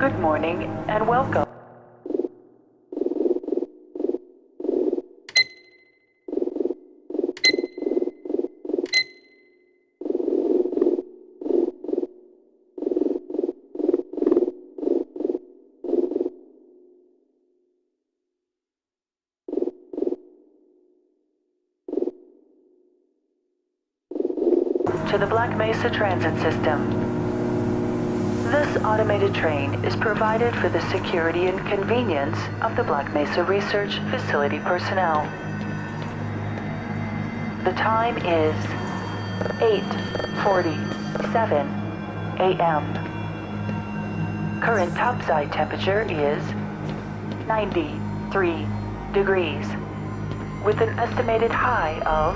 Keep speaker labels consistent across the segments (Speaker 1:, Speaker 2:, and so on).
Speaker 1: Good morning and welcome. To the Black Mesa Transit System. This automated train is provided for the security and convenience of the Black Mesa Research Facility personnel. The time is 8:47 a.m. Current topside temperature is 93 degrees, with an estimated high of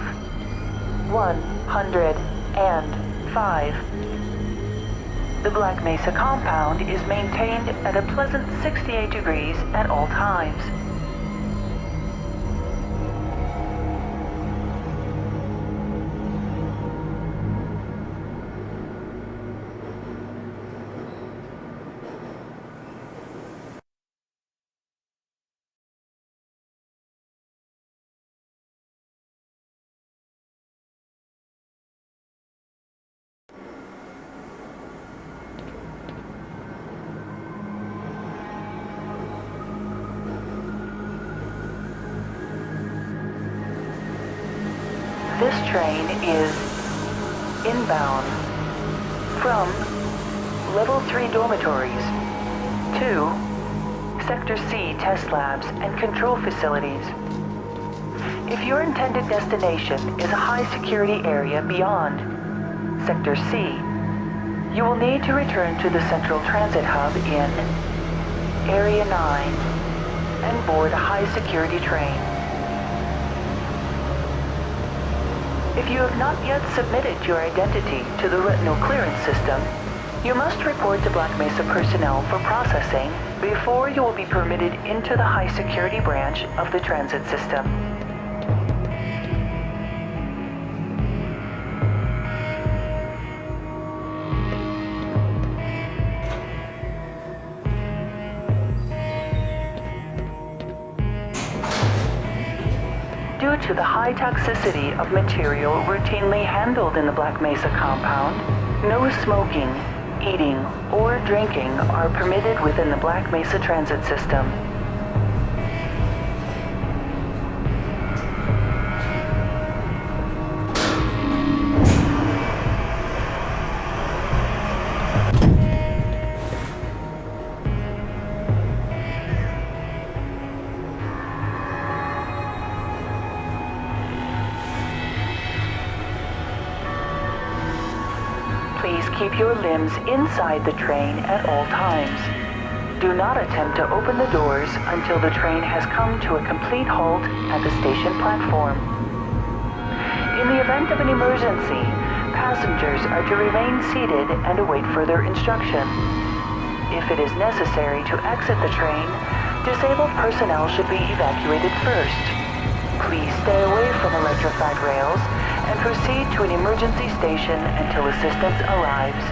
Speaker 1: 105. The Black Mesa compound is maintained at a pleasant 68 degrees at all times. This train is inbound from Level 3 dormitories to Sector C test labs and control facilities. If your intended destination is a high security area beyond Sector C, you will need to return to the Central Transit Hub in Area 9 and board a high security train. If you have not yet submitted your identity to the retinal clearance system, you must report to Black Mesa personnel for processing before you will be permitted into the high security branch of the transit system. Due to the high toxicity of material routinely handled in the Black Mesa compound, no smoking, eating, or drinking are permitted within the Black Mesa transit system. Please keep your limbs inside the train at all times. Do not attempt to open the doors until the train has come to a complete halt at the station platform. In the event of an emergency, passengers are to remain seated and await further instruction. If it is necessary to exit the train, disabled personnel should be evacuated first. Please stay away from electrified rails and proceed to an emergency station until assistance arrives.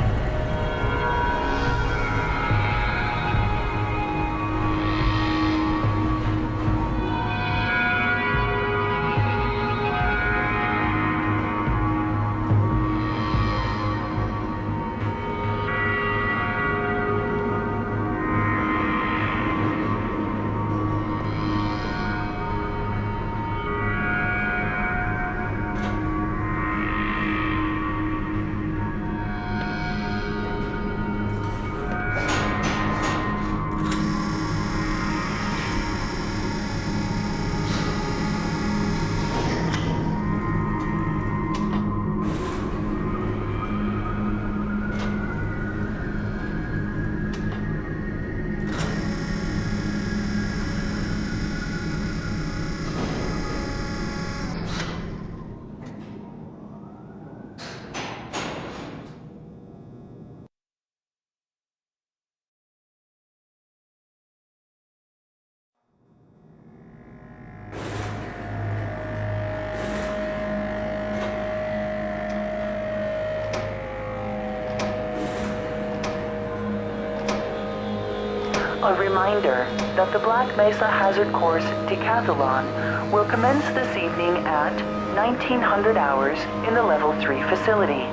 Speaker 1: A reminder that the Black Mesa Hazard Course Decathlon will commence this evening at 1900 hours in the Level 3 facility.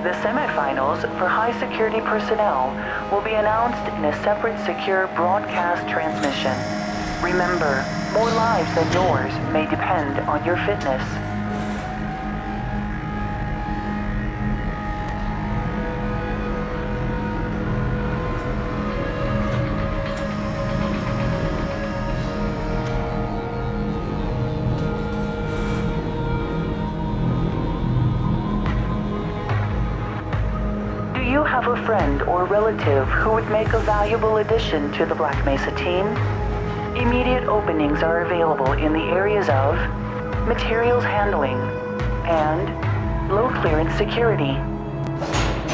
Speaker 1: The semifinals for high security personnel will be announced in a separate secure broadcast transmission. Remember, more lives than yours may depend on your fitness. Do you have a friend or relative who would make a valuable addition to the Black Mesa team? Immediate openings are available in the areas of materials handling and low clearance security.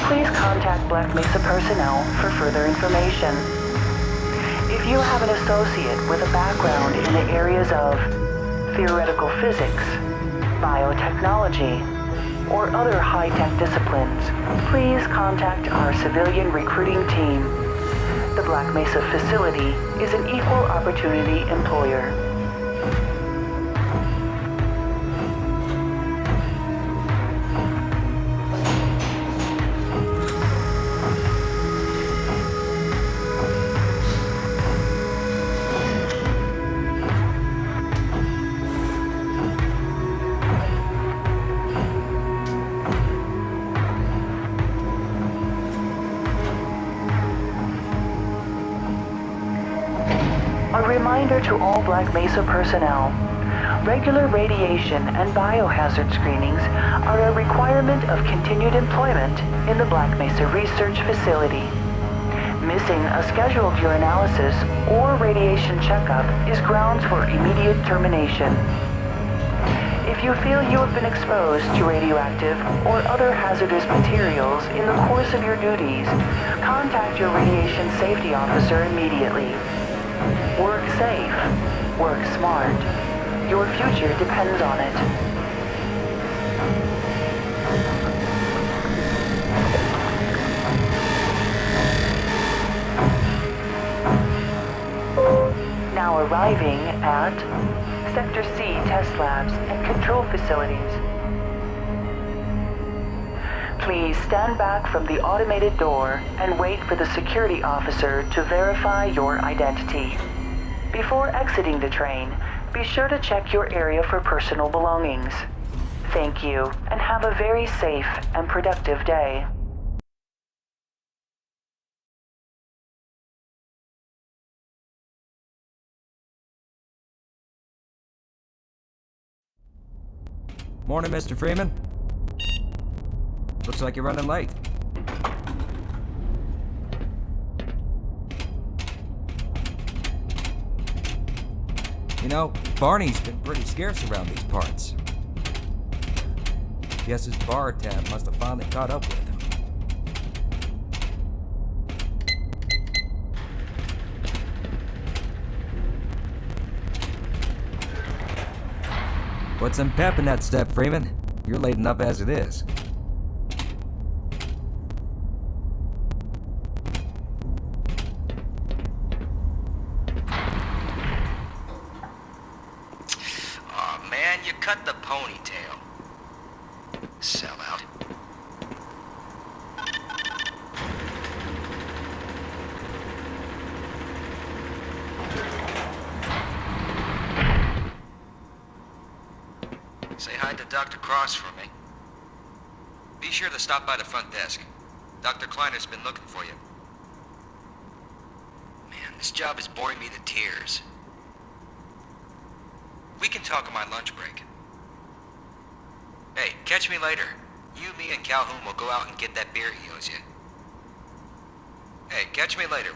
Speaker 1: Please contact Black Mesa personnel for further information. If you have an associate with a background in the areas of theoretical physics, biotechnology, or other high-tech disciplines, please contact our civilian recruiting team. The Black Mesa facility is an equal opportunity employer. A reminder to all Black Mesa personnel, regular radiation and biohazard screenings are a requirement of continued employment in the Black Mesa Research Facility. Missing a scheduled urinalysis or radiation checkup is grounds for immediate termination. If you feel you have been exposed to radioactive or other hazardous materials in the course of your duties, contact your radiation safety officer immediately. Work safe. Work smart. Your future depends on it. Now arriving at Sector C test labs and control facilities. Please stand back from the automated door and wait for the security officer to verify your identity. Before exiting the train, be sure to check your area for personal belongings. Thank you, and have a very safe and productive day.
Speaker 2: Morning, Mr. Freeman. Looks like you're running late. You know, Barney's been pretty scarce around these parts. Guess his bar tab must have finally caught up with him. Put some pep in that step, Freeman. You're late enough as it is.
Speaker 3: You cut the ponytail. Sellout. Say hi to Dr. Cross for me. Be sure to stop by the front desk. Dr. Kleiner's been looking for you. Man, this job is boring me to tears. We can talk on my lunch break. Hey, catch me later. You, me, and Calhoun will go out and get that beer he owes you. Hey, catch me later.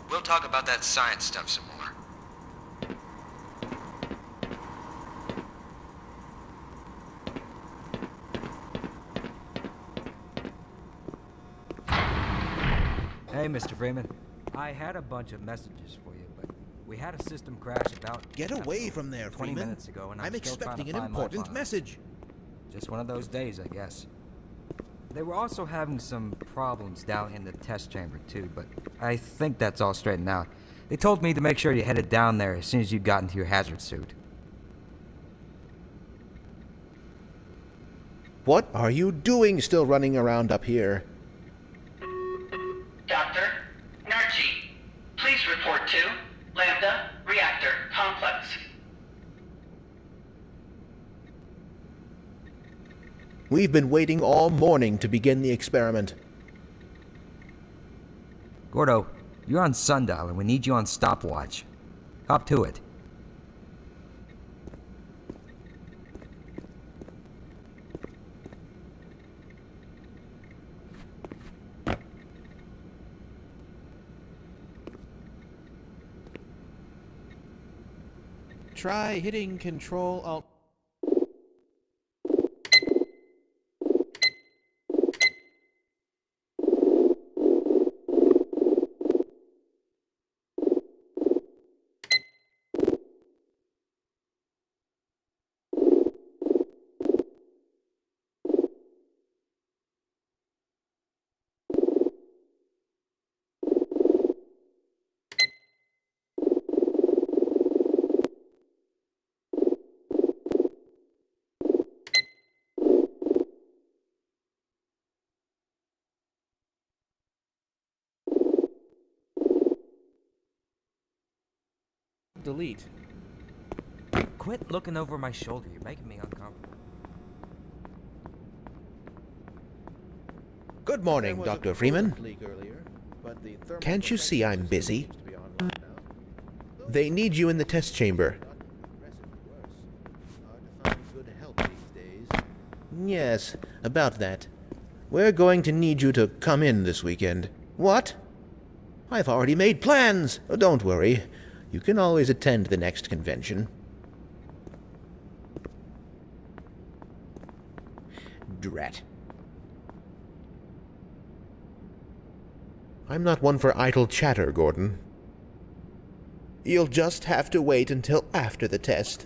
Speaker 3: We'll talk about that science stuff some more.
Speaker 2: Hey, Mr. Freeman. I had a bunch of messages for you, but we had a system crash about...
Speaker 4: Get away from there,
Speaker 2: 20
Speaker 4: Freeman.
Speaker 2: minutes ago, and
Speaker 4: I'm
Speaker 2: still trying to
Speaker 4: expecting an
Speaker 2: find my
Speaker 4: important
Speaker 2: file.
Speaker 4: message.
Speaker 2: Just one of those days, I guess. They were also having some problems down in the test chamber, too, but I think that's all straightened out. They told me to make sure you headed down there as soon as you got into your hazard suit.
Speaker 4: What are you doing still running around up here?
Speaker 1: Doctor, Narchi, please report to Lambda Reactor Complex.
Speaker 4: We've been waiting all morning to begin the experiment.
Speaker 2: Gordo, you're on sundial and we need you on stopwatch. Hop to it.
Speaker 4: Try hitting Control-Alt. Delete.
Speaker 2: Quit looking over my shoulder. You're making me uncomfortable.
Speaker 4: Good morning, Dr. Freeman. Can't you see I'm busy? They need you in the test chamber. Yes, about that. We're going to need you to come in this weekend. What? I've already made plans. Oh, don't worry. You can always attend the next convention. Drat. I'm not one for idle chatter, Gordon. You'll just have to wait until after the test.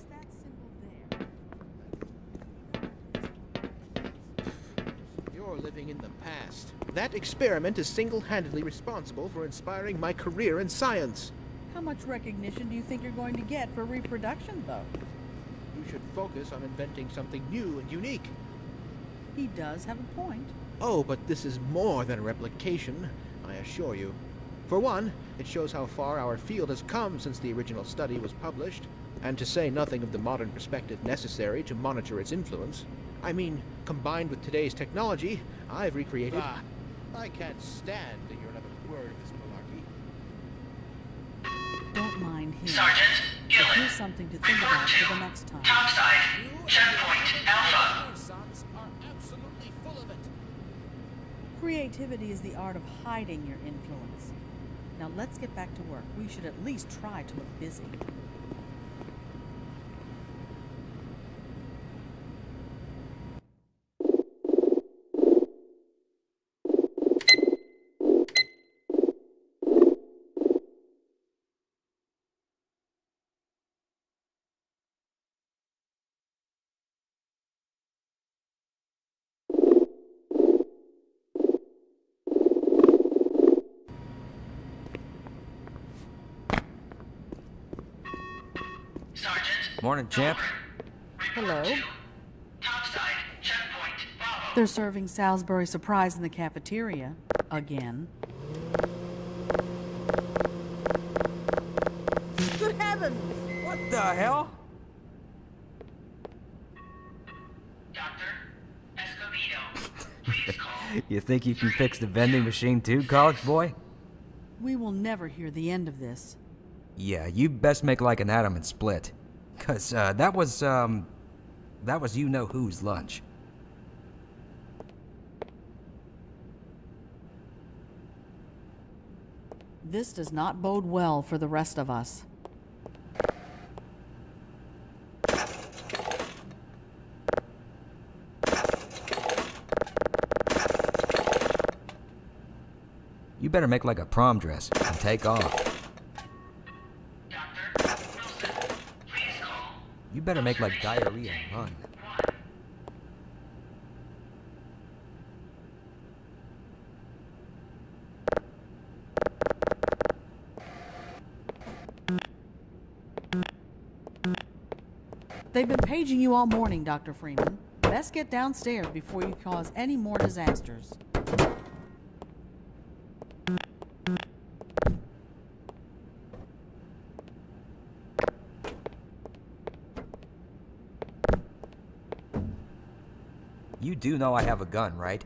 Speaker 4: You're living in the past. That experiment is single-handedly responsible for inspiring my career in science.
Speaker 5: How much recognition do you think you're going to get for reproduction, though?
Speaker 4: You should focus on inventing something new and unique.
Speaker 5: He does have a point.
Speaker 4: Oh, but this is more than replication, I assure you. For one, it shows how far our field has come since the original study was published, and to say nothing of the modern perspective necessary to monitor its influence. I mean, combined with today's technology, I've recreated... I can't stand to hear another word of this malarkey.
Speaker 5: Don't mind him.
Speaker 1: Sergeant
Speaker 5: But
Speaker 1: Gillen,
Speaker 5: here's something to think
Speaker 1: report
Speaker 5: about for the
Speaker 1: to
Speaker 5: next time.
Speaker 1: topside, checkpoint Alpha.
Speaker 5: Creativity is the art of hiding your influence. Now let's get back to work. We should at least try to look busy.
Speaker 1: Sergeant.
Speaker 2: Morning, champ.
Speaker 5: Hello.
Speaker 1: Topside, checkpoint Bravo.
Speaker 5: They're serving Salisbury Surprise in the cafeteria. Again. Good heavens!
Speaker 2: What the hell?
Speaker 1: Dr. Escobedo, please call.
Speaker 2: You think you can fix the vending machine too, college boy?
Speaker 5: We will never hear the end of this.
Speaker 2: Yeah, you best make like an atom and split. 'Cause that was you-know-who's lunch.
Speaker 5: This does not bode well for the rest of us.
Speaker 2: You better make like a prom dress and take off.
Speaker 1: Dr. Wilson, please call.
Speaker 2: You better make like diarrhea and run.
Speaker 5: They've been paging you all morning, Dr. Freeman. Best get downstairs before you cause any more disasters.
Speaker 2: You do know I have a gun, right?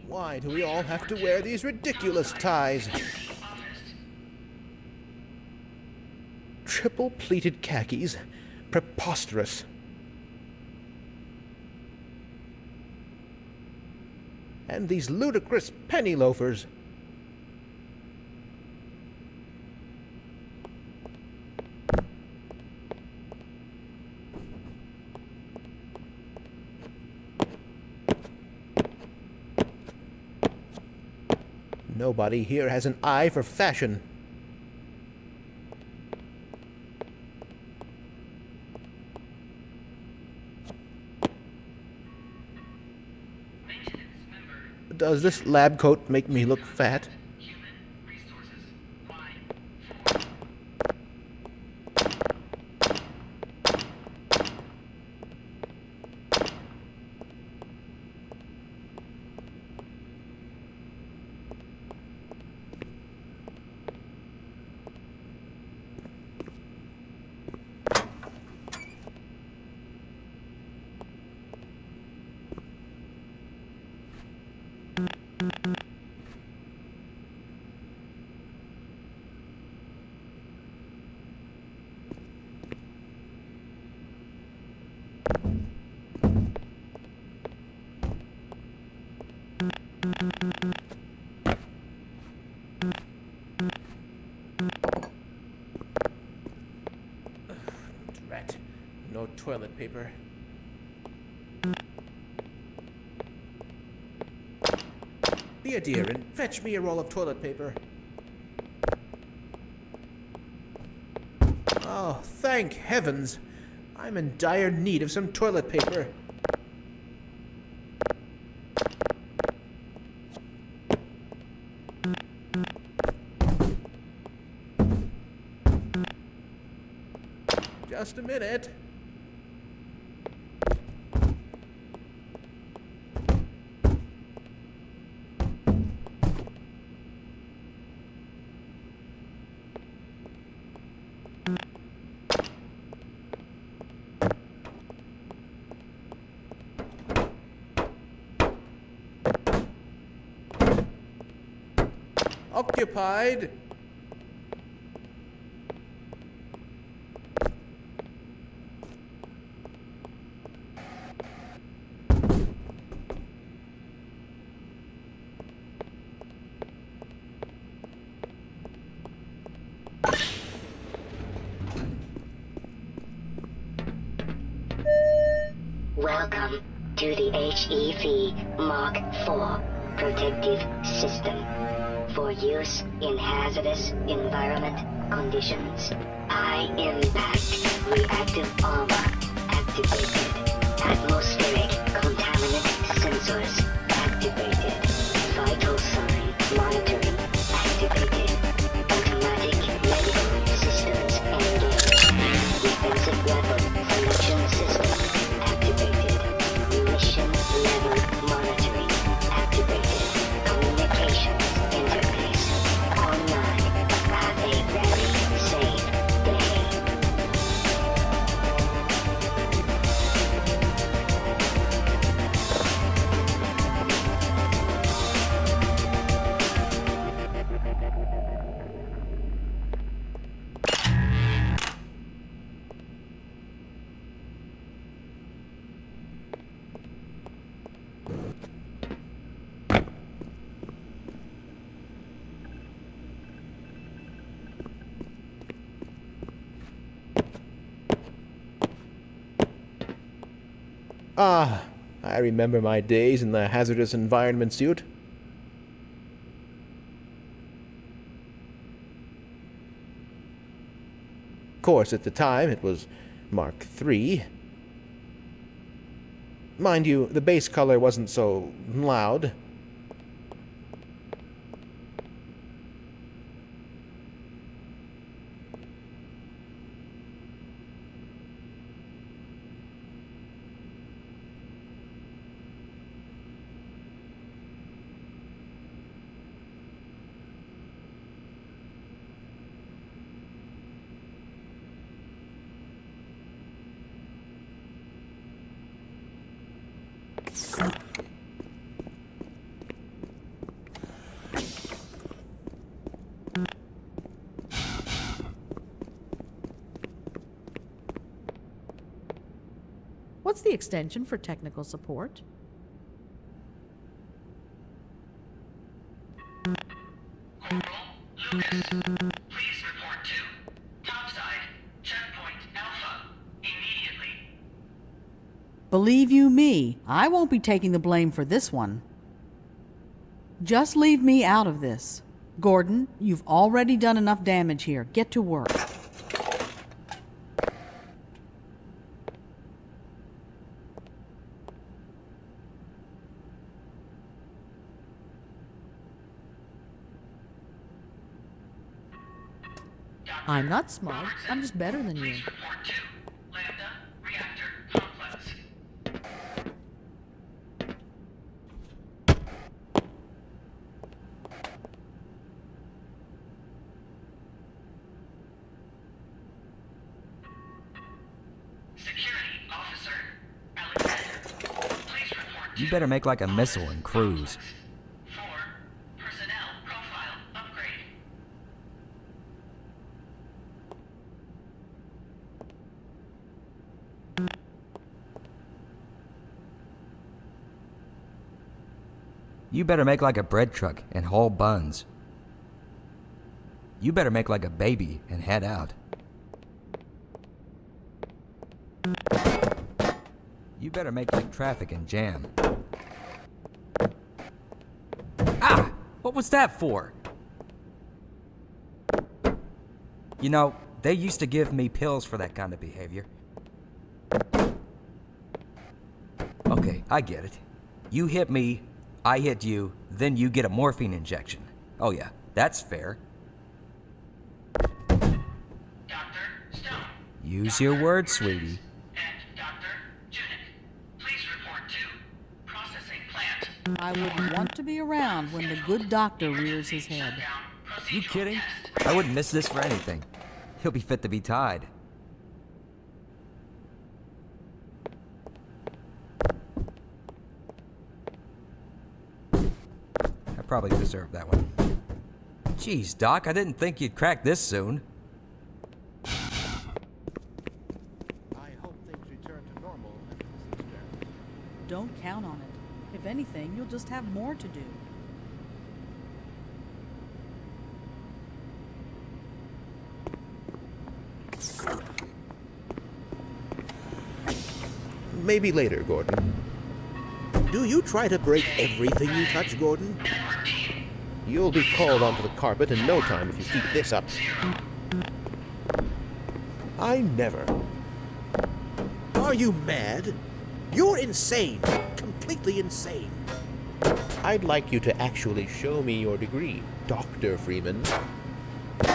Speaker 4: Why do we all have to wear these ridiculous ties? Triple pleated khakis? Preposterous. And these ludicrous penny loafers. Nobody here has an eye for fashion. Does this lab coat make me look fat? Drat. No toilet paper. Be a dear and fetch me a roll of toilet paper. Oh, thank heavens! I'm in dire need of some toilet paper. Just a minute. Occupied.
Speaker 6: Welcome to the HEV Mark IV protective system for use in hazardous environment conditions. High impact reactive armor activated. Atmospheric contaminant sensors activated. Vital sign monitoring activated. Automatic medical systems engaged. Defensive weapon selection system activated. Mission level monitoring activated. Communications interface online. Have a very safe day.
Speaker 4: Ah, I remember my days in the hazardous environment suit. Of course, at the time, it was Mark III. Mind you, the base color wasn't so loud.
Speaker 5: What's the extension for technical support?
Speaker 7: Corporal Lucas, please report to topside, checkpoint Alpha, immediately.
Speaker 5: Believe you me, I won't be taking the blame for this one. Just leave me out of this. Gordon, you've already done enough damage here. Get to work. I'm not smart. I'm just better than you.
Speaker 7: Please report to Lambda Reactor Complex. Security Officer Alexander, please report to
Speaker 2: You better make like a missile and cruise.
Speaker 7: for personnel profile upgrade.
Speaker 2: You better make like a bread truck and haul buns. You better make like a baby and head out. You better make like traffic and jam. Ah! What was that for? You know, they used to give me pills for that kind of behavior. Okay, I get it. You hit me, I hit you, then you get a morphine injection. Oh yeah, that's fair.
Speaker 7: Dr. Stone.
Speaker 2: Use your words, sweetie.
Speaker 7: And Dr. Junik, please report to processing plant.
Speaker 5: I wouldn't want to be around when the good doctor rears his head.
Speaker 2: You kidding? I wouldn't miss this for anything. He'll be fit to be tied. I probably deserved that one. Jeez, Doc, I didn't think you'd crack this soon.
Speaker 4: I hope things return to normal at this experiment.
Speaker 5: Don't count on it. If anything, you'll just have more to do.
Speaker 4: Maybe later, Gordon. Do you try to break everything you touch, Gordon? You'll be called onto the carpet in no time if you keep this up. I never. Are you mad? You're insane. Completely insane. I'd like you to actually show me your degree, Dr. Freeman.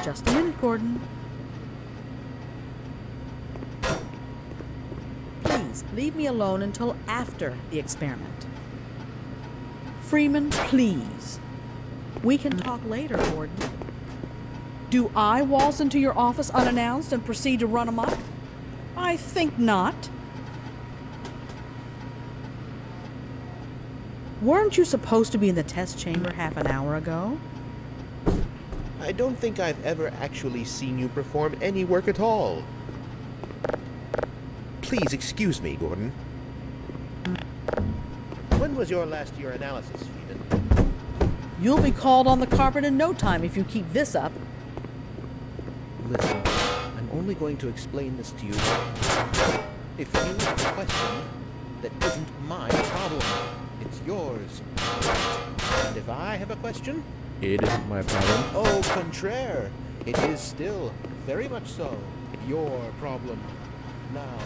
Speaker 5: Just a minute, Gordon. Please, leave me alone until after the experiment. Freeman, please. We can talk later, Gordon. Do I waltz into your office unannounced and proceed to run amok? I think not. Weren't you supposed to be in the test chamber half an hour ago?
Speaker 4: I don't think I've ever actually seen you perform any work at all. Please excuse me, Gordon. When was your last urinalysis, Freeman?
Speaker 5: You'll be called on the carpet in no time if you keep this up.
Speaker 4: Listen, I'm only going to explain this to you. If you have a question, that isn't my problem. It's yours. And if I have a question, it isn't my problem. Au contraire, it is still, very much so, your problem. Now,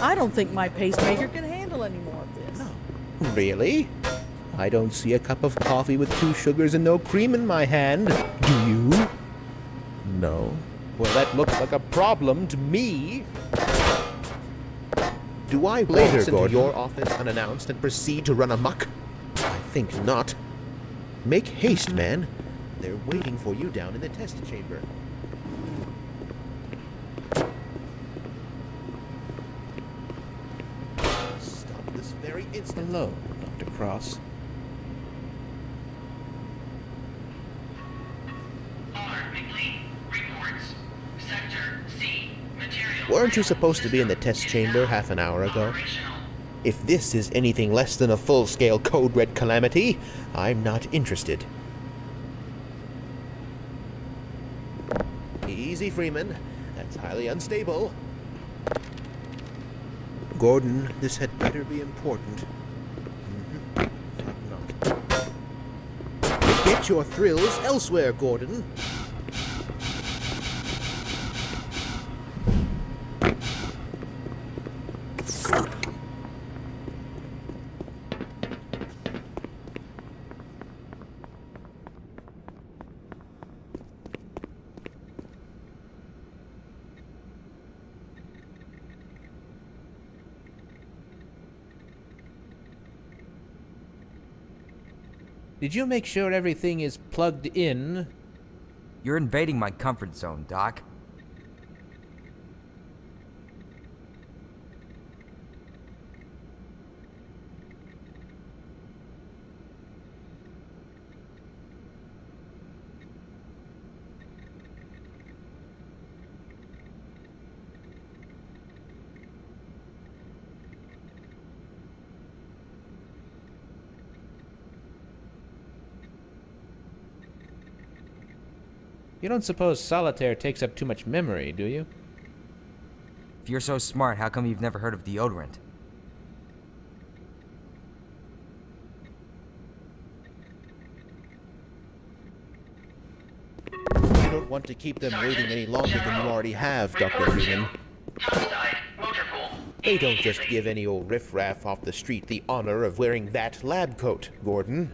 Speaker 5: I don't think my pacemaker can handle handle any more of this.
Speaker 4: Really? I don't see a cup of coffee with 2 sugars and no cream in my hand. Do you? No. Well, that looks like a problem to me. Do I waltz into your office unannounced and proceed to run amok? I think not. Make haste, man. They're waiting for you down in the test chamber. Stop this very instant. Hello, Dr. Cross. Weren't you supposed to be in the test chamber half an hour ago? If this is anything less than a full-scale code red calamity, I'm not interested. Easy, Freeman. That's highly unstable. Gordon, this had better be important. Get your thrills elsewhere, Gordon. Did you make sure everything is plugged in?
Speaker 2: You're invading my comfort zone, Doc.
Speaker 4: You don't suppose solitaire takes up too much memory, do you?
Speaker 2: If you're so smart, how come you've never heard of deodorant?
Speaker 4: You don't want to keep them waiting any longer than you already have, Dr. Freeman. They don't just give any old riffraff off the street the honor of wearing that lab coat, Gordon.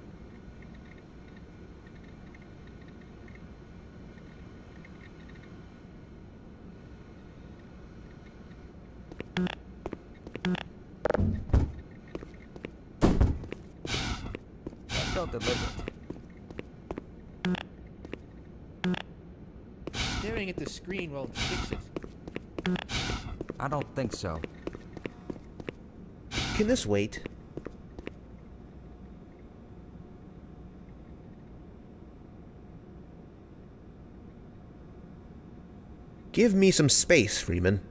Speaker 2: Deliberate.
Speaker 4: Staring at the screen won't fix it.
Speaker 2: I don't think so.
Speaker 4: Can this wait? Give me some space, Freeman.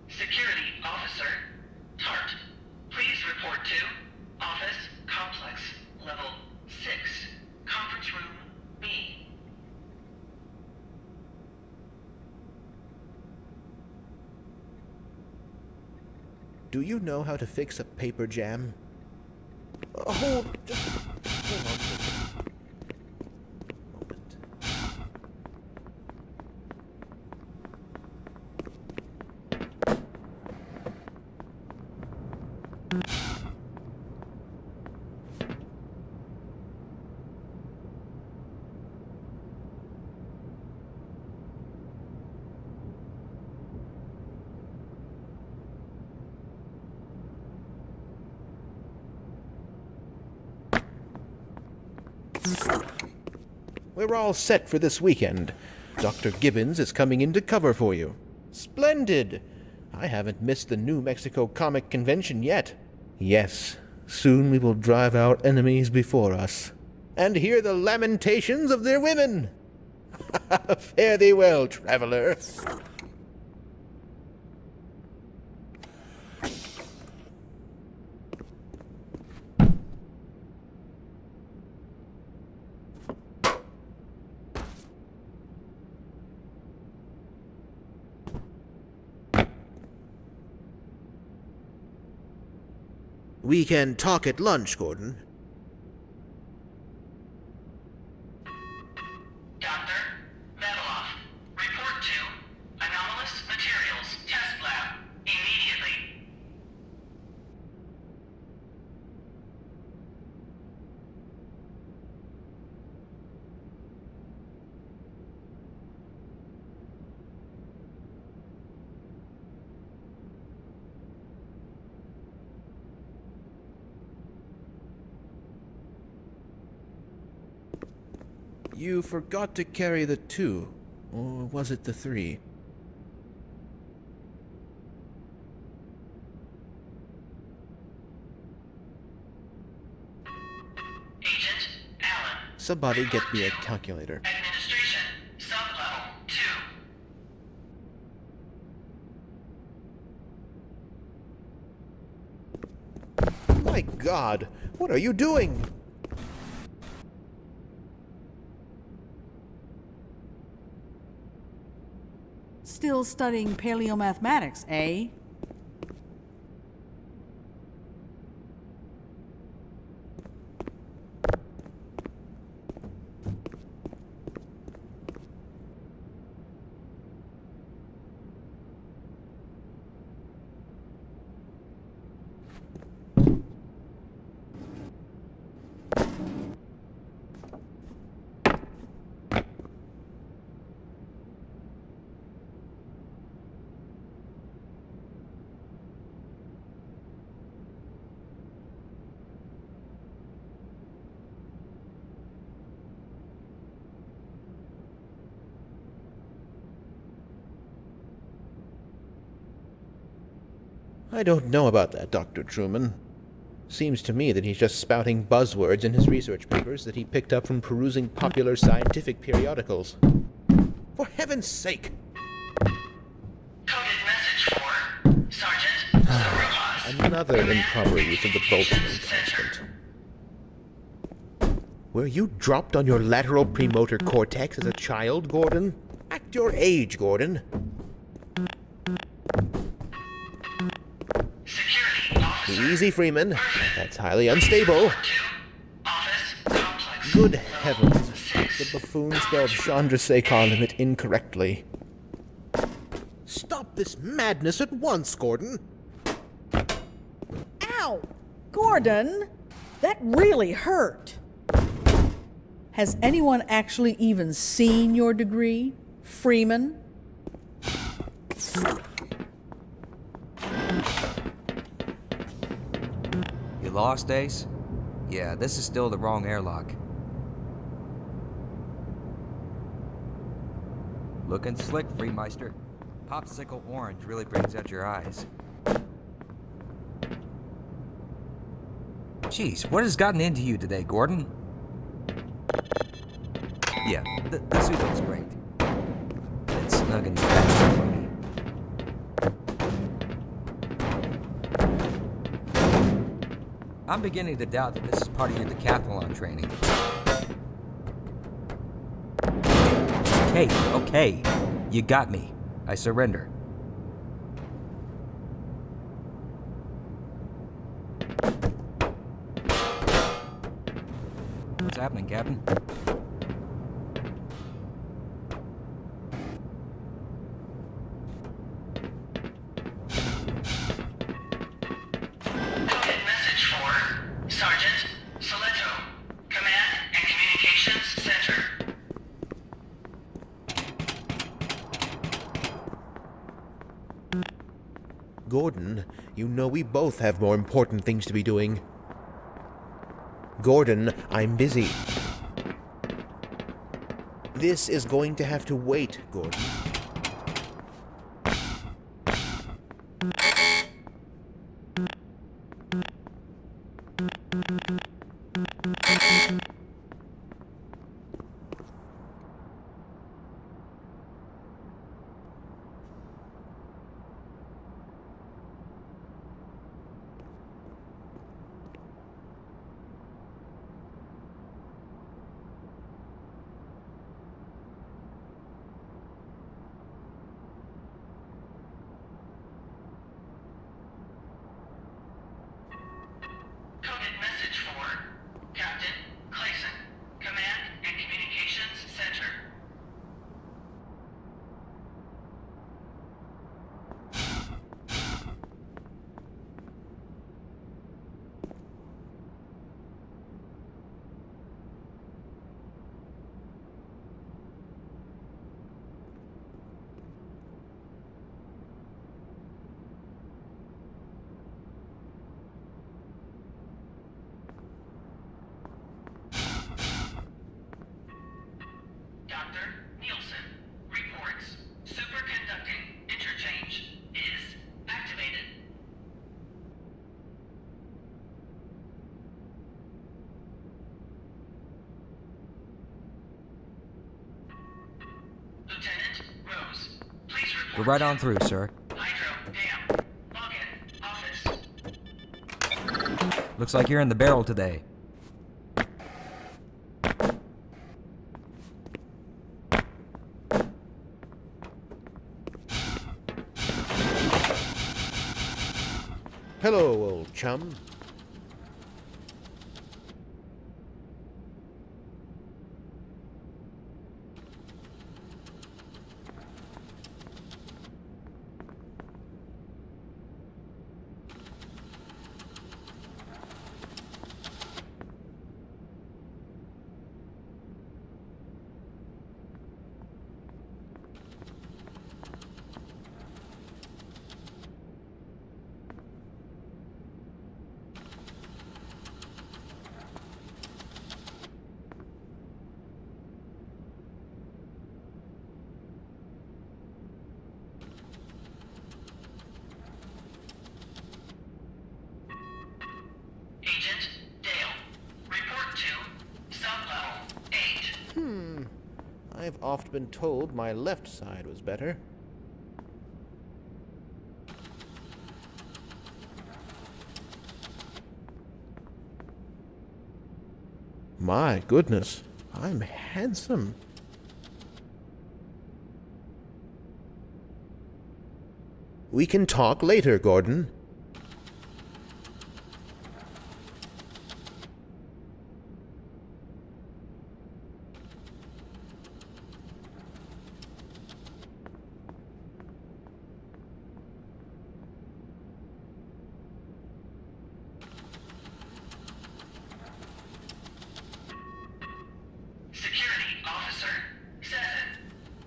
Speaker 7: Security officer, Tart, please report to office complex level 6, conference room B.
Speaker 4: Do you know how to fix a paper jam? Hold on for a moment. We're all set for this weekend. Dr. Gibbons is coming in to cover for you. Splendid! I haven't missed the New Mexico Comic Convention yet. Yes, soon we will drive our enemies before us, and hear the lamentations of their women. Fare thee well, traveler. We can talk at lunch, Gordon.
Speaker 7: Dr. Vedeloff, report to Anomalous Materials Test Lab immediately.
Speaker 4: You forgot to carry the 2. Or was it the 3?
Speaker 7: Agent Allen.
Speaker 4: Somebody get me a calculator.
Speaker 7: Administration, sublevel 2.
Speaker 4: My God! What are you doing?
Speaker 5: Still studying paleomathematics, eh?
Speaker 4: I don't know about that, Dr. Truman. Seems to me that he's just spouting buzzwords in his research papers that he picked up from perusing popular scientific periodicals. For heaven's sake!
Speaker 7: Coded message for Sergeant Sarupas.
Speaker 4: Another improper use of the Boltzmann constant. Were you dropped on your lateral premotor cortex as a child, Gordon? Act your age, Gordon.
Speaker 7: Security officer.
Speaker 4: Easy, Freeman. That's highly unstable.
Speaker 7: Office complex.
Speaker 4: Good heavens. The buffoon spelled Chandrasekhar incorrectly. Stop this madness at once, Gordon.
Speaker 5: Ow! Gordon! That really hurt. Has anyone actually even seen your degree, Freeman?
Speaker 2: You lost, Ace? Yeah, this is still the wrong airlock. Looking slick, Freemeister. Popsicle orange really brings out your eyes. Jeez, what has gotten into you today, Gordon? Yeah, the suit looks great. It's snug and fast, buddy. I'm beginning to doubt that this is part of your decathlon training. Okay. You got me. I surrender. What's happening, Captain?
Speaker 7: Coded message for Sergeant Soleto, Command and Communications Center.
Speaker 4: Gordon, you know we both have more important things to be doing. Gordon, I'm busy. This is going to have to wait, Gordon.
Speaker 7: Nielsen reports superconducting interchange is activated. Lieutenant Rose, please report.
Speaker 2: Go right on
Speaker 7: to
Speaker 2: through, sir.
Speaker 7: Hydro Dam. Login. Office.
Speaker 2: Looks like you're in the barrel today.
Speaker 4: Hello, old chum.
Speaker 7: Agent Dale, report to sublevel 8.
Speaker 4: I've oft been told my left side was better. My goodness, I'm handsome. We can talk later, Gordon.
Speaker 7: Security Officer Sesson,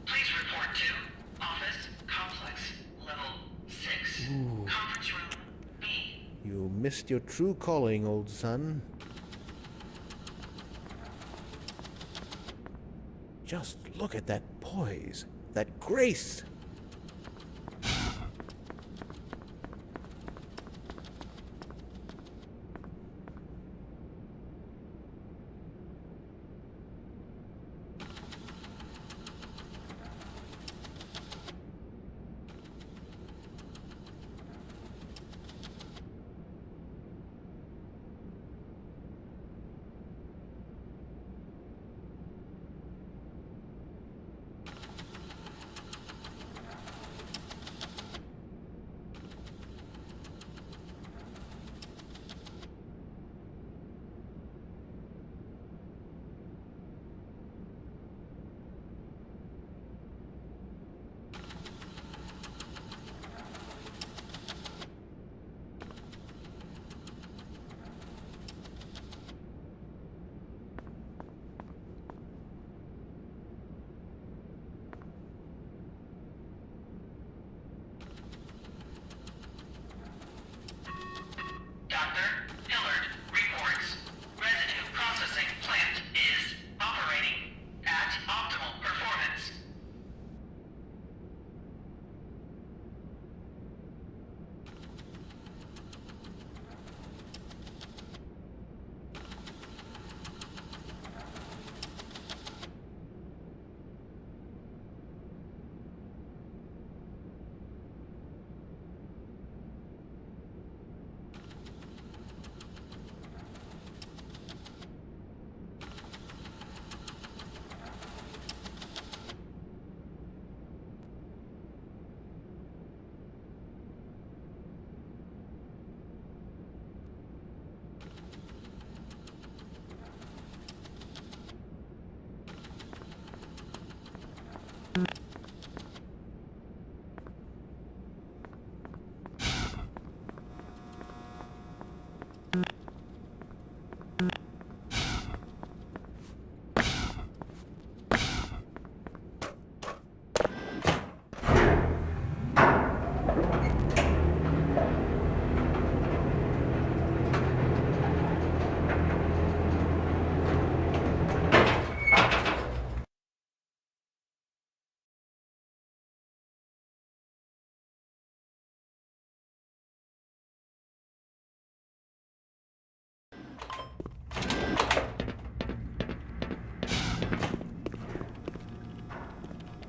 Speaker 7: please report to Office Complex Level 6. Conference Room B.
Speaker 4: You missed your true calling, old son. Just look at that poise, that grace.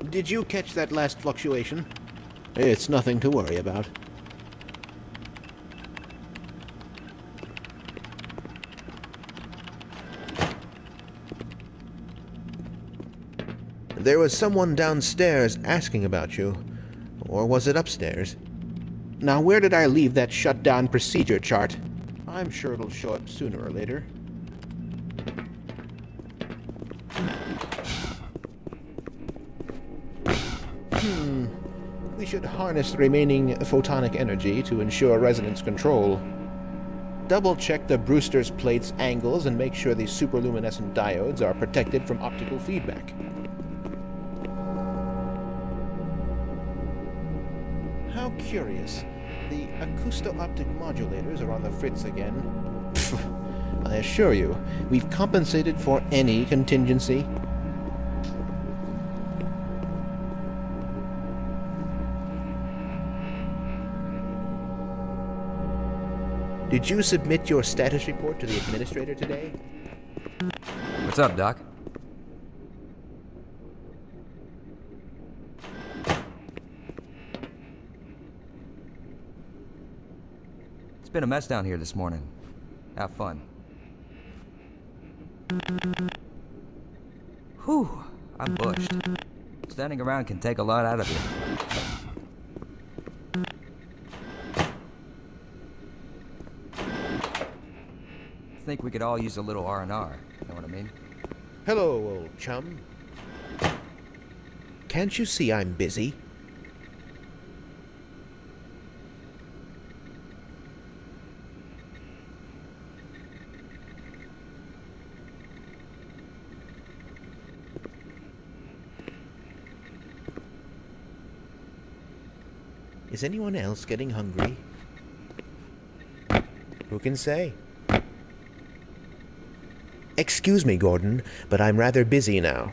Speaker 4: Did you catch that last fluctuation? It's nothing to worry about. There was someone downstairs asking about you. Or was it upstairs? Now, where did I leave that shutdown procedure chart? I'm sure it'll show up sooner or later. We should harness the remaining photonic energy to ensure resonance control. Double-check the Brewster's plate's angles and make sure the superluminescent diodes are protected from optical feedback. How curious. The acousto-optic modulators are on the fritz again. I assure you, we've compensated for any contingency. Did you submit your status report to the administrator today?
Speaker 2: What's up, Doc? It's been a mess down here this morning. Have fun. Whew, I'm bushed. Standing around can take a lot out of you. I think we could all use a little R&R, you know what I mean?
Speaker 4: Hello, old chum. Can't you see I'm busy? Is anyone else getting hungry? Who can say? Excuse me, Gordon, but I'm rather busy now.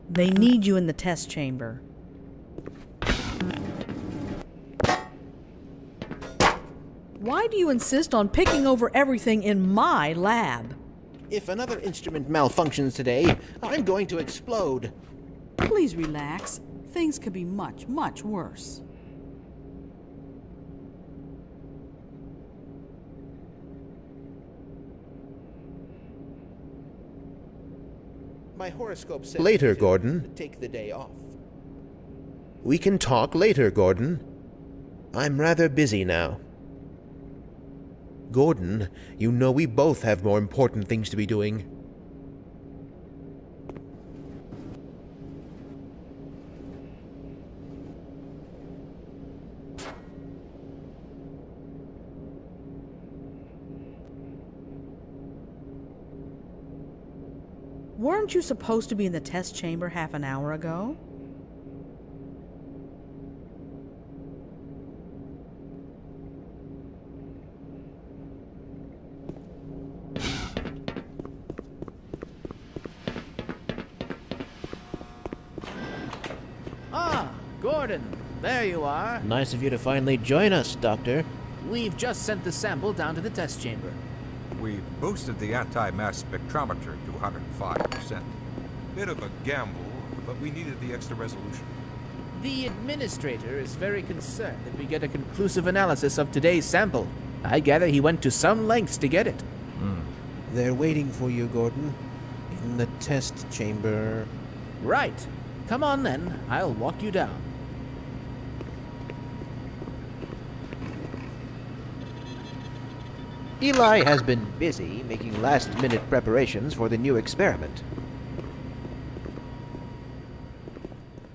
Speaker 5: They need you in the test chamber. Why do you insist on picking over everything in my lab?
Speaker 4: If another instrument malfunctions today, I'm going to explode.
Speaker 5: Please relax. Things could be much, much worse.
Speaker 4: My horoscope says later, Gordon. Take the day off. We can talk later, Gordon. I'm rather busy now. Gordon, you know we both have more important things to be doing.
Speaker 5: Weren't you supposed to be in the test chamber half an hour ago?
Speaker 8: Ah, Gordon, there you are.
Speaker 4: Nice of you to finally join us, Doctor.
Speaker 8: We've just sent the sample down to the test chamber.
Speaker 9: We've boosted the anti-mass spectrometer to 105%. Bit of a gamble, but we needed the extra resolution.
Speaker 8: The administrator is very concerned that we get a conclusive analysis of today's sample. I gather he went to some lengths to get it.
Speaker 4: They're waiting for you, Gordon. In the test chamber.
Speaker 8: Right. Come on then, I'll walk you down.
Speaker 4: Eli has been busy making last-minute preparations for the new experiment.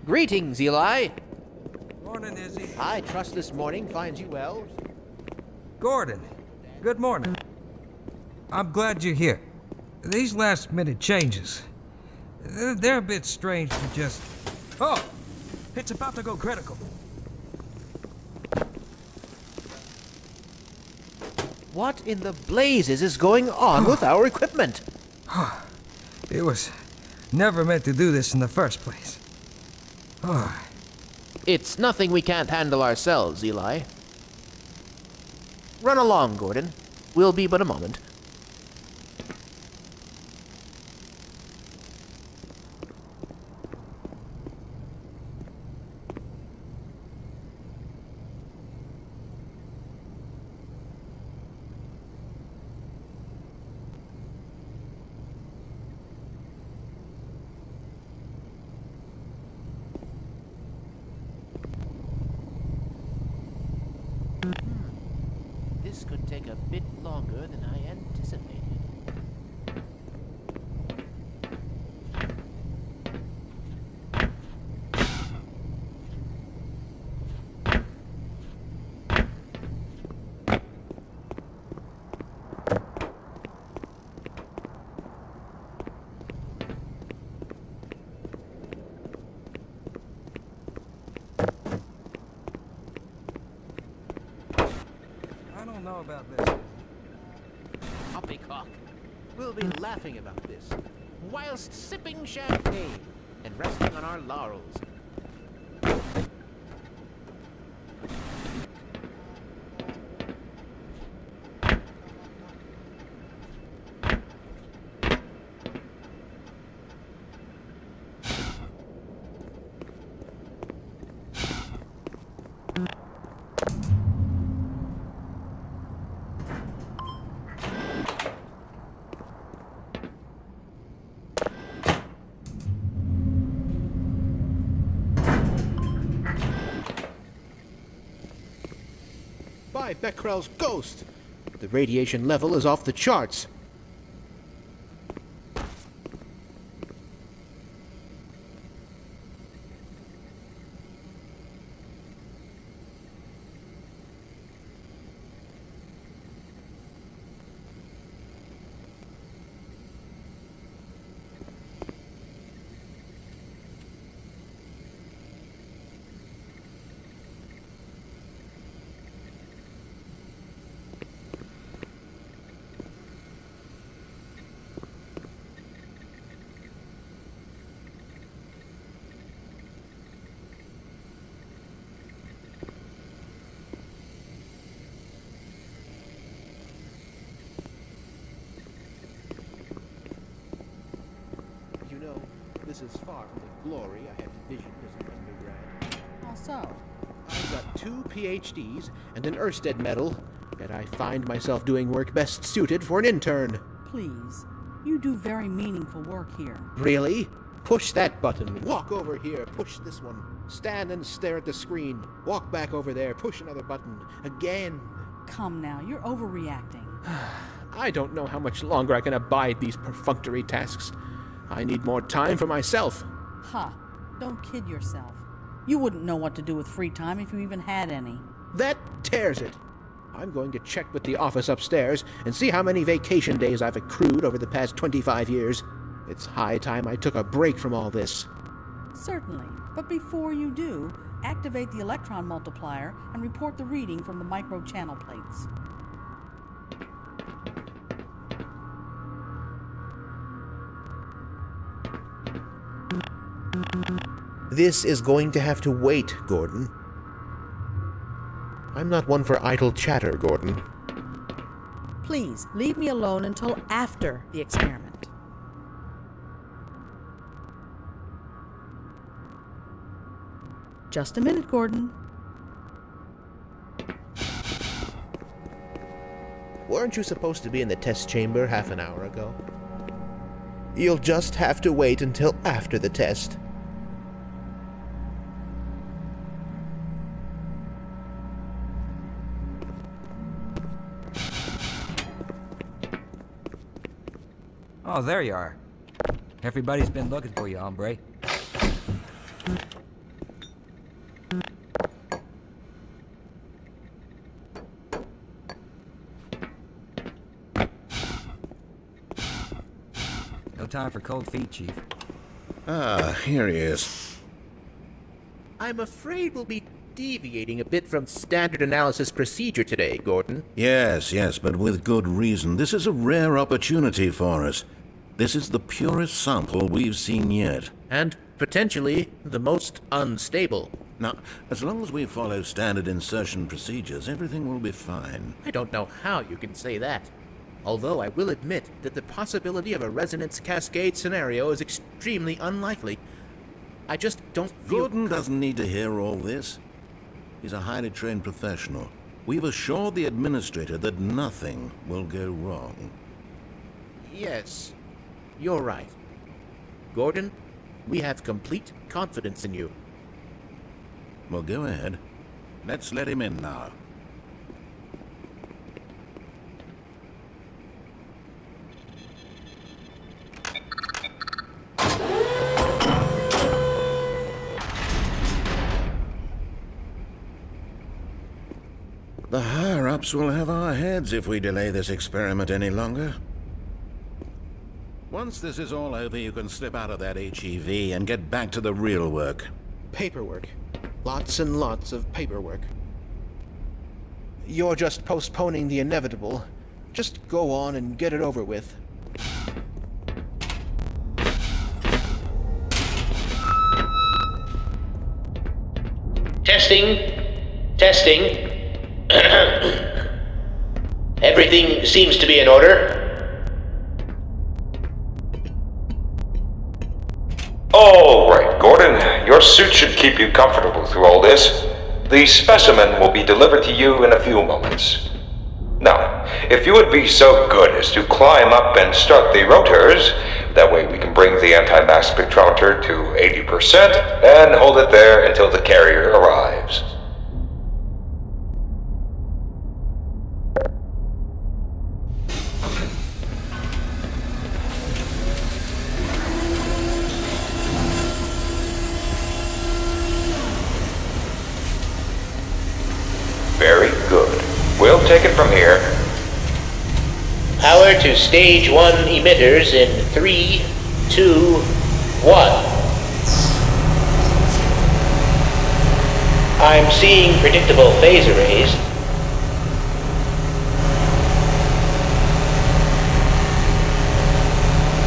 Speaker 4: Greetings, Eli.
Speaker 2: Morning, Izzy.
Speaker 4: I trust this morning finds you well.
Speaker 2: Gordon, good morning. I'm glad you're here. These last-minute changes, they're a bit strange to just... Oh! It's about to go critical.
Speaker 4: What in the blazes is going on with our equipment?
Speaker 2: It was never meant to do this in the first place.
Speaker 4: It's nothing we can't handle ourselves, Eli. Run along, Gordon. We'll be but a moment. This could take a bit longer than I anticipated.
Speaker 2: I don't know about this.
Speaker 4: Poppycock. We'll be laughing about this, whilst sipping champagne and resting on our laurels. By Becquerel's ghost! The radiation level is off the charts. You know, this is far from the glory I had envisioned as an undergrad.
Speaker 5: How so?
Speaker 4: I've got 2 PhDs and an Ørsted medal, yet I find myself doing work best suited for an intern.
Speaker 5: Please. You do very meaningful work here.
Speaker 4: Really? Push that button. Walk over here. Push this one. Stand and stare at the screen. Walk back over there. Push another button. Again.
Speaker 5: Come now, you're overreacting.
Speaker 4: I don't know how much longer I can abide these perfunctory tasks. I need more time for myself.
Speaker 5: Ha! Don't kid yourself. You wouldn't know what to do with free time if you even had any.
Speaker 4: That tears it. I'm going to check with the office upstairs and see how many vacation days I've accrued over the past 25 years. It's high time I took a break from all this.
Speaker 5: Certainly. But before you do, activate the electron multiplier and report the reading from the micro-channel plates.
Speaker 4: This is going to have to wait, Gordon. I'm not one for idle chatter, Gordon.
Speaker 5: Please, leave me alone until after the experiment. Just a minute, Gordon.
Speaker 4: Weren't you supposed to be in the test chamber half an hour ago? You'll just have to wait until after the test.
Speaker 2: Oh, there you are. Everybody's been looking for you, hombre. No time for cold feet, Chief.
Speaker 10: Ah, here he is.
Speaker 4: I'm afraid we'll be deviating a bit from standard analysis procedure today, Gordon.
Speaker 10: Yes, but with good reason. This is a rare opportunity for us. This is the purest sample we've seen yet.
Speaker 4: And potentially the most unstable.
Speaker 10: Now, as long as we follow standard insertion procedures, everything will be fine.
Speaker 8: I don't know how you can say that. Although I will admit that the possibility of a resonance cascade scenario is extremely unlikely. I just don't feel...
Speaker 10: Gordon doesn't need to hear all this. He's a highly trained professional. We've assured the administrator that nothing will go wrong.
Speaker 8: Yes, you're right. Gordon, we have complete confidence in you.
Speaker 10: Well, go ahead. Let's let him in now. The higher-ups will have our heads if we delay this experiment any longer. Once this is all over, you can slip out of that HEV and get back to the real work.
Speaker 4: Paperwork. Lots and lots of paperwork. You're just postponing the inevitable. Just go on and get it over with.
Speaker 11: Testing. Everything seems to be in order.
Speaker 9: All right, Gordon. Your suit should keep you comfortable through all this. The specimen will be delivered to you in a few moments. Now, if you would be so good as to climb up and start the rotors, that way we can bring the anti-mass spectrometer to 80% and hold it there until the carrier arrives. Very good. We'll take it from here.
Speaker 11: Power to stage 1 emitters in 3, 2, 1. I'm seeing predictable phase arrays.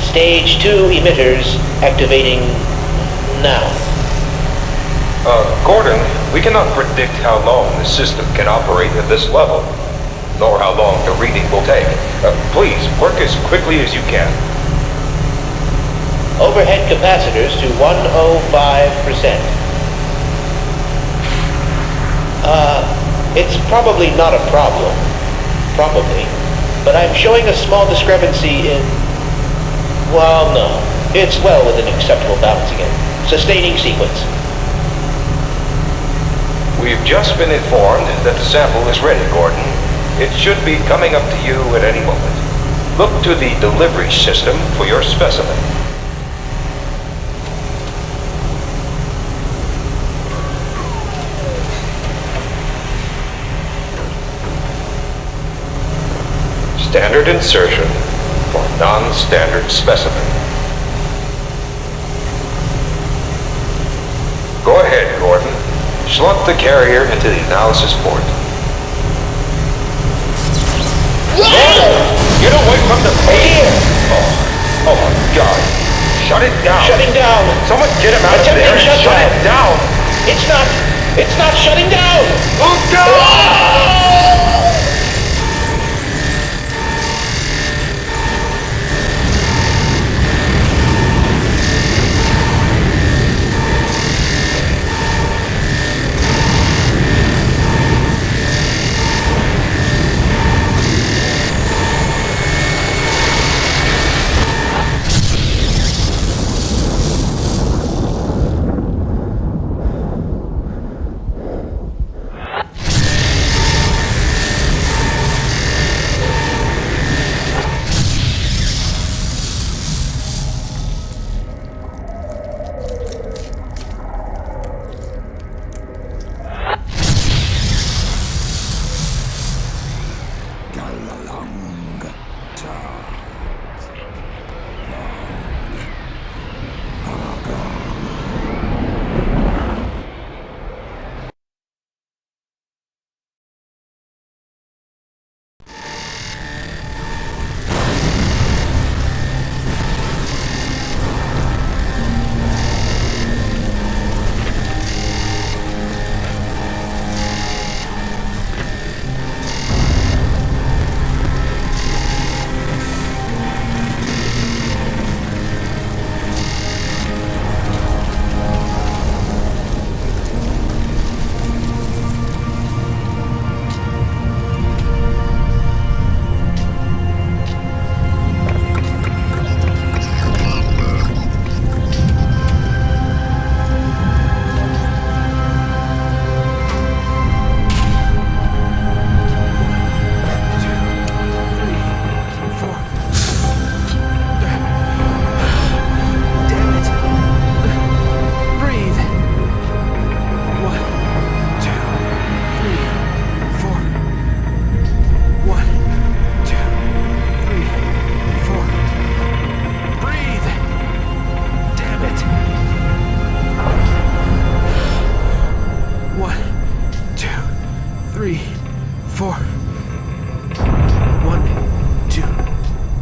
Speaker 11: Stage 2 emitters activating now.
Speaker 9: Gordon, we cannot predict how long the system can operate at this level, nor how long the reading will take. Please, work as quickly as you can.
Speaker 11: Overhead capacitors to 105%. It's probably not a problem. Probably. But I'm showing a small discrepancy in... Well, no. It's well within acceptable bounds again. Sustaining sequence.
Speaker 9: We've just been informed that the sample is ready, Gordon. It should be coming up to you at any moment. Look to the delivery system for your specimen. Standard insertion for non-standard specimen. Go ahead, Gordon. Slot the carrier into the analysis port. Get away from the page! Oh my God. Shut it down.
Speaker 11: Shutting down.
Speaker 9: Someone get him out of there and shut it down.
Speaker 11: It's not shutting down.
Speaker 9: Oh God!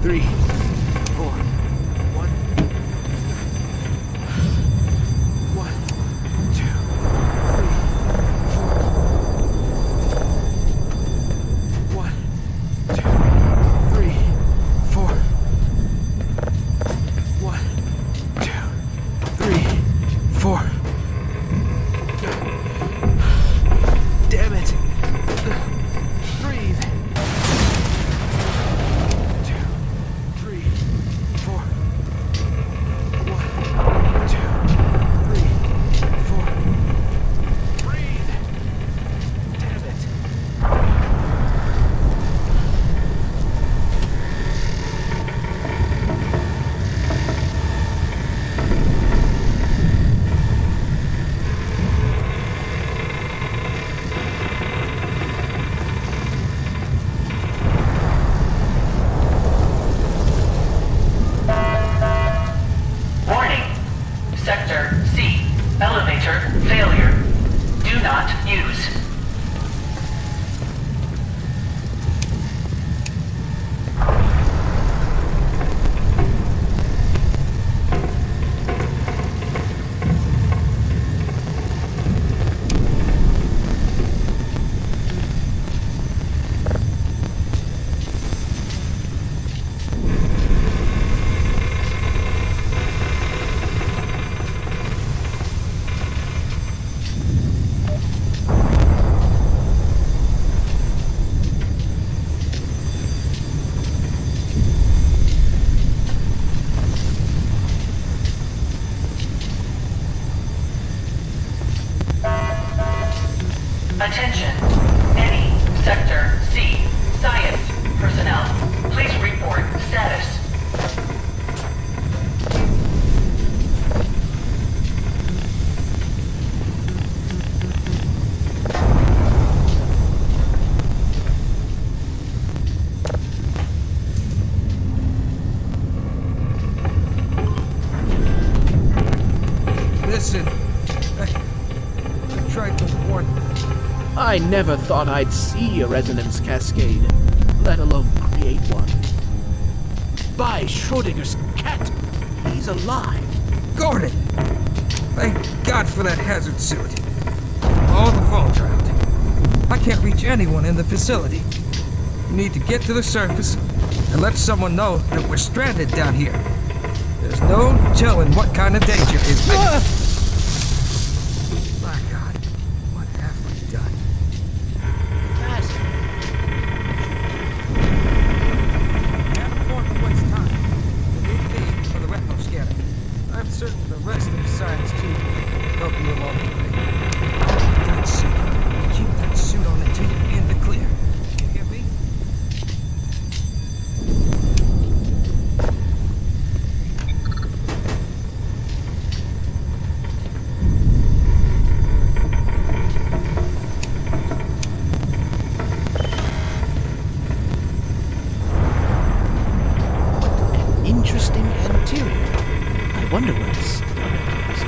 Speaker 4: 3, 4. 1. 1, 2, 3, 4. 1, 2, 3, 4. 1, 2, 3, 4. Damn it. Breathe. 2, 3, 4. 1, 2, 3, 4. Breathe. Damn it.
Speaker 7: Warning. Sector C. Elevator failure. Do not use. Attention. Any Sector C science personnel, please report status.
Speaker 2: Listen, I tried to warn you.
Speaker 4: I never thought I'd see a resonance cascade, let alone create one. By Schrodinger's cat, he's alive.
Speaker 2: Gordon! Thank God for that hazard suit. All the phones are out. I can't reach anyone in the facility. You need to get to the surface and let someone know that we're stranded down here. There's no telling what kind of danger is. My God, what have we done? Can't afford to waste time. The new feed for the retinal scanner. I'm certain the rest of the science team will help you along the way. Keep that suit on until you're in the clear. You hear me?
Speaker 4: Interesting interior. I wonder where the stomach is.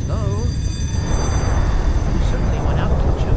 Speaker 4: Hello? You certainly went out, didn't you?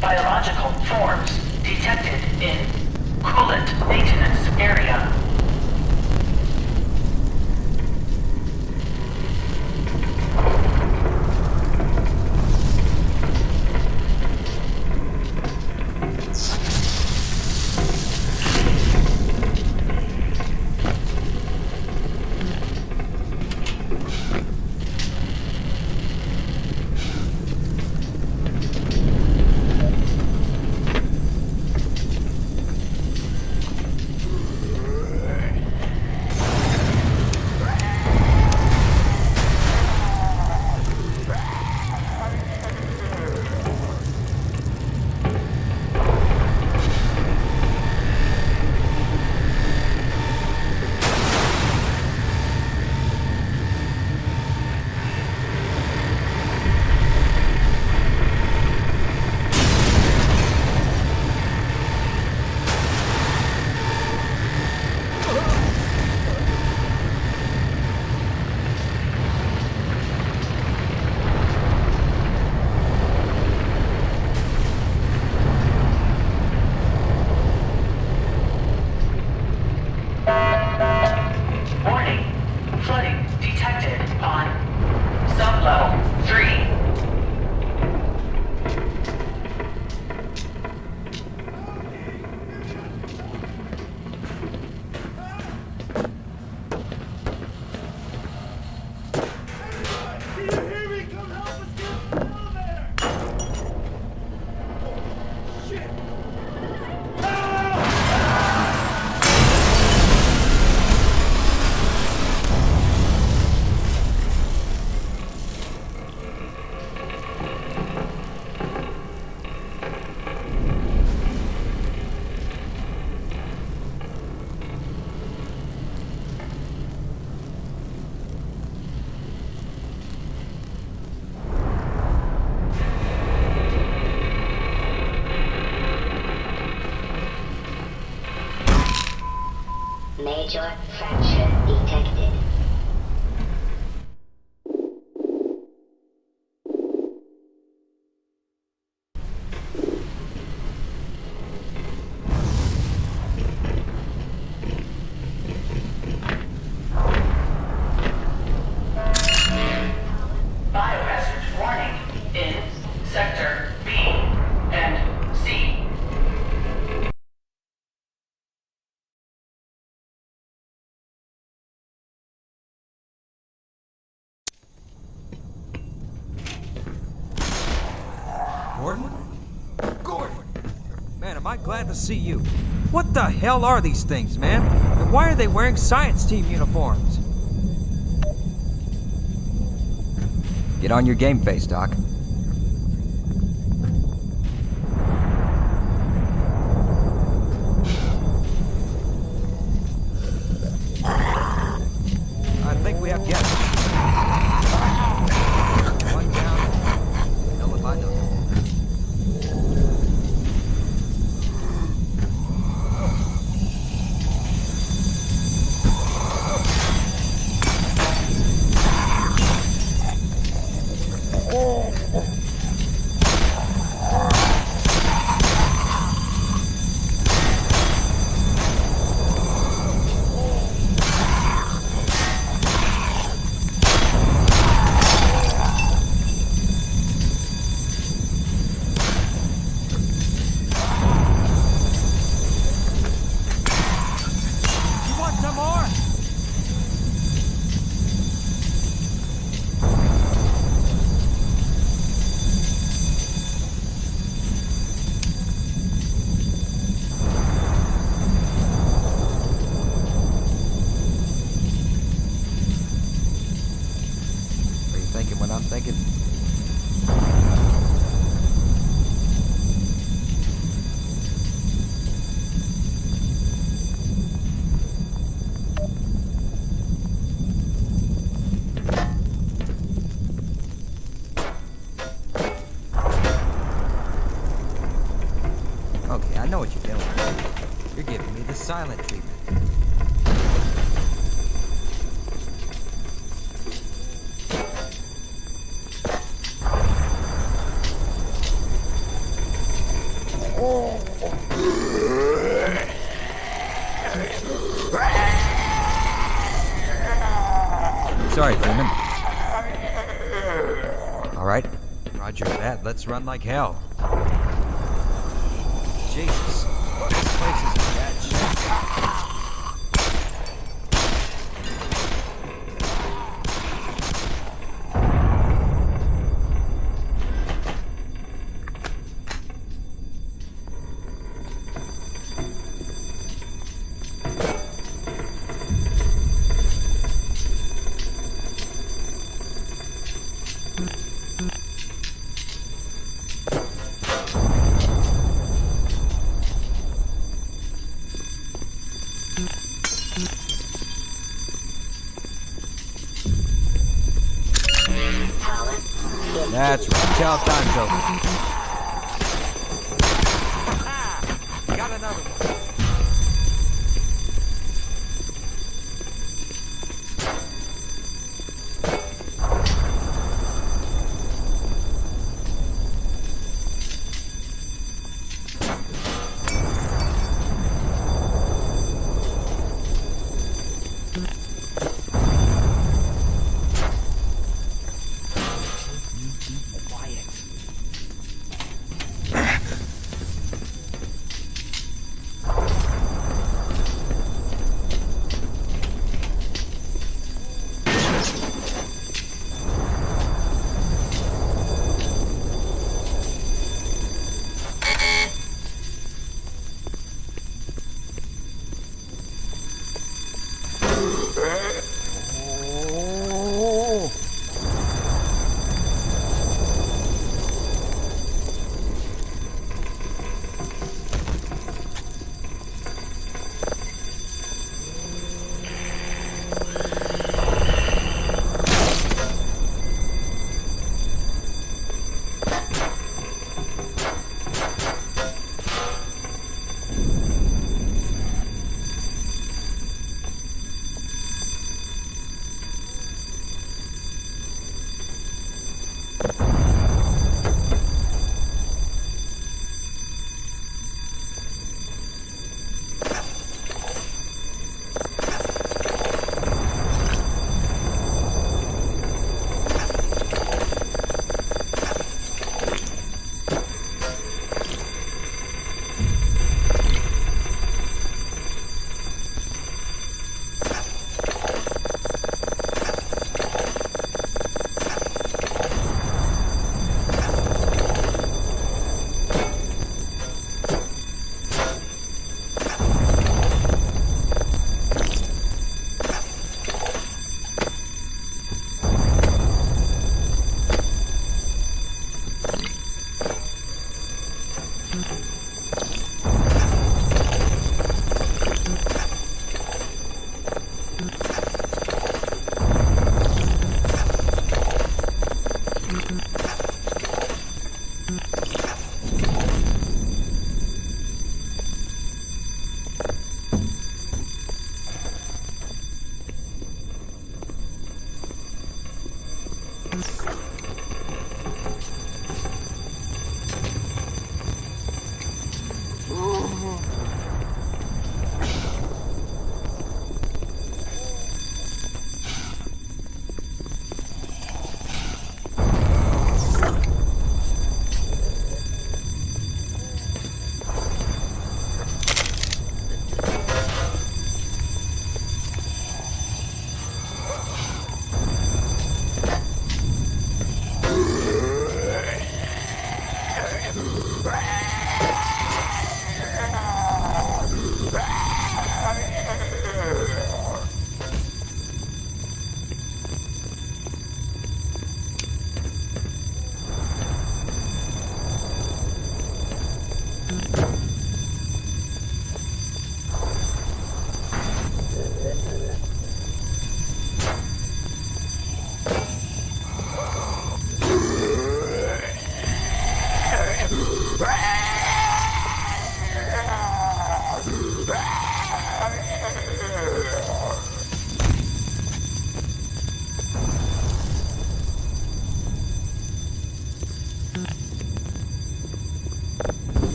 Speaker 7: biological forms detected in coolant maintenance area.
Speaker 6: Major fracture detected.
Speaker 7: Biohazard warning in Sector B and C.
Speaker 2: Gordon? Gordon! Man, am I glad to see you. What the hell are these things, man? And why are they wearing science team uniforms?
Speaker 12: Get on your game face, Doc.
Speaker 2: I think we have guests. One down. Hell if I know. You want some more?
Speaker 12: Are you thinking what I'm thinking? Okay, I know what you're doing. You're giving me the silent treatment. Sorry, Freeman. All right.
Speaker 2: Roger that. Let's run like hell. Jesus. This place is in bad shape.
Speaker 12: That's right. Chow time's over.
Speaker 2: Got another one.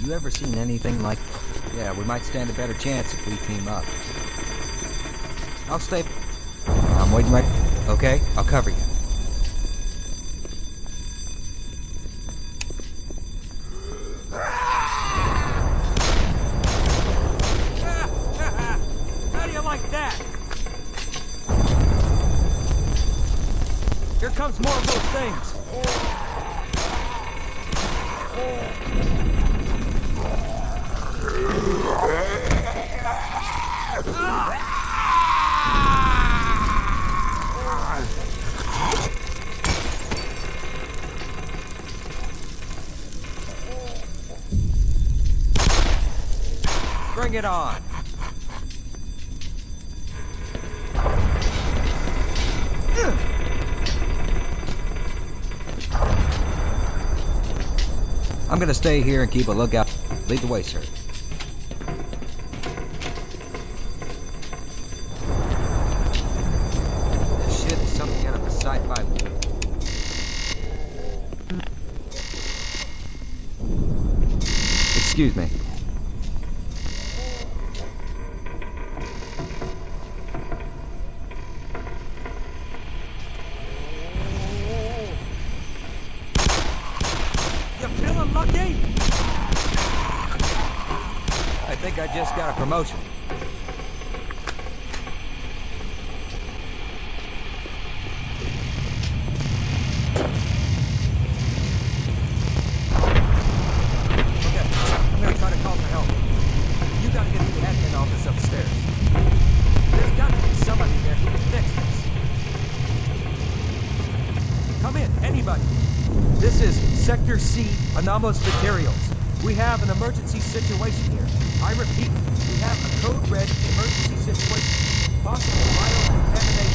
Speaker 12: You ever seen anything like... Yeah, we might stand a better chance if we team up. I'll stay... I'm waiting right... Okay, I'll cover you.
Speaker 2: How do you like that? Here comes more of those things. Bring it on.
Speaker 12: I'm gonna stay here and keep a lookout. Lead the way, sir. This shit is something out of a sci-fi movie. Excuse me.
Speaker 2: You feeling lucky? I think I just got a promotion. Okay, I'm gonna try to call for help. You gotta get to the admin office upstairs. There's gotta be somebody there who can fix this. Come in, anybody. This is Sector C, Anomalous Materials. We have an emergency situation here. I repeat, we have a code red emergency situation. Possible viral contamination.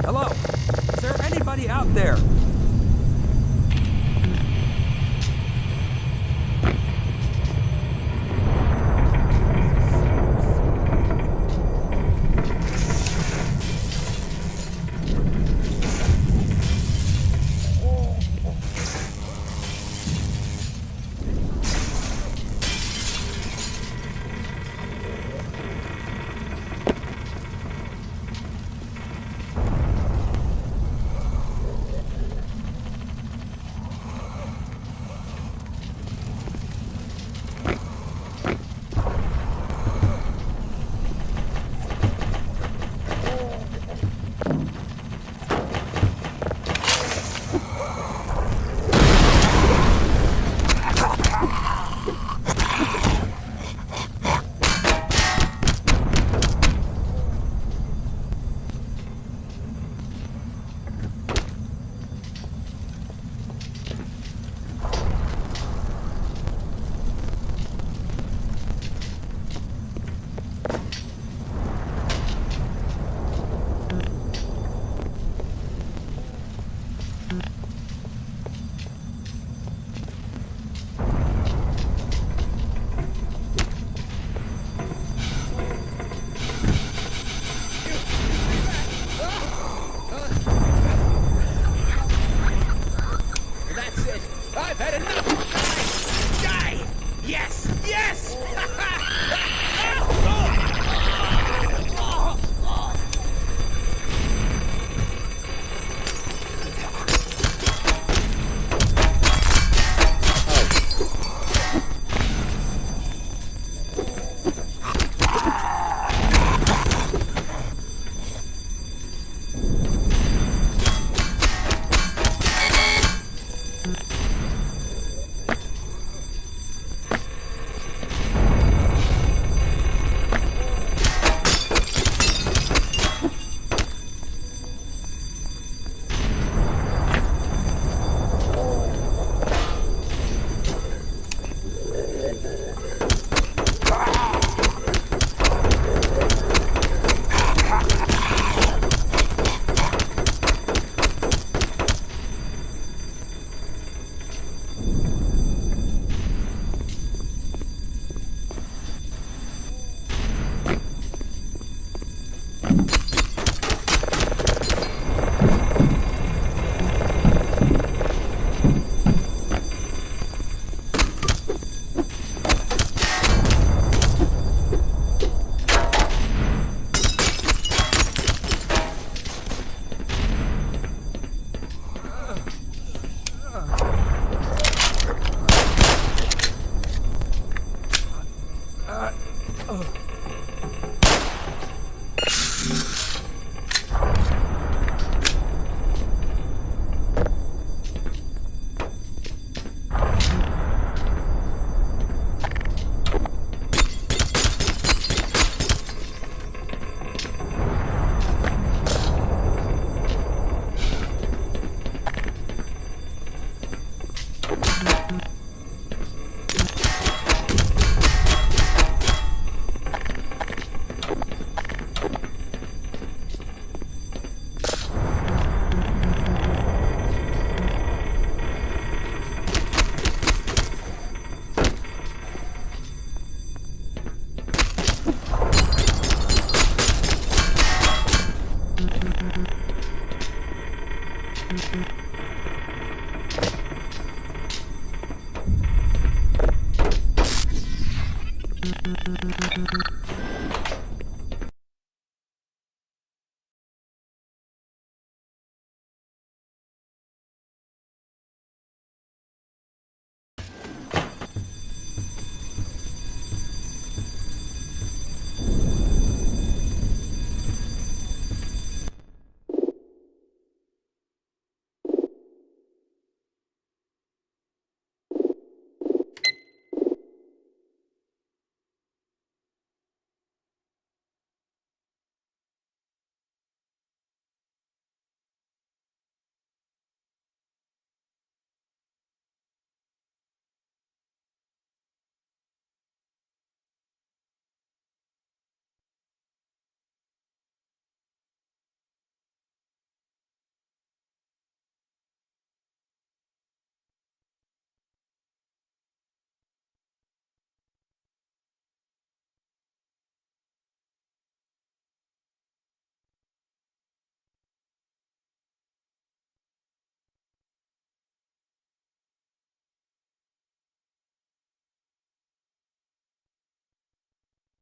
Speaker 2: Hello? Is there anybody out there?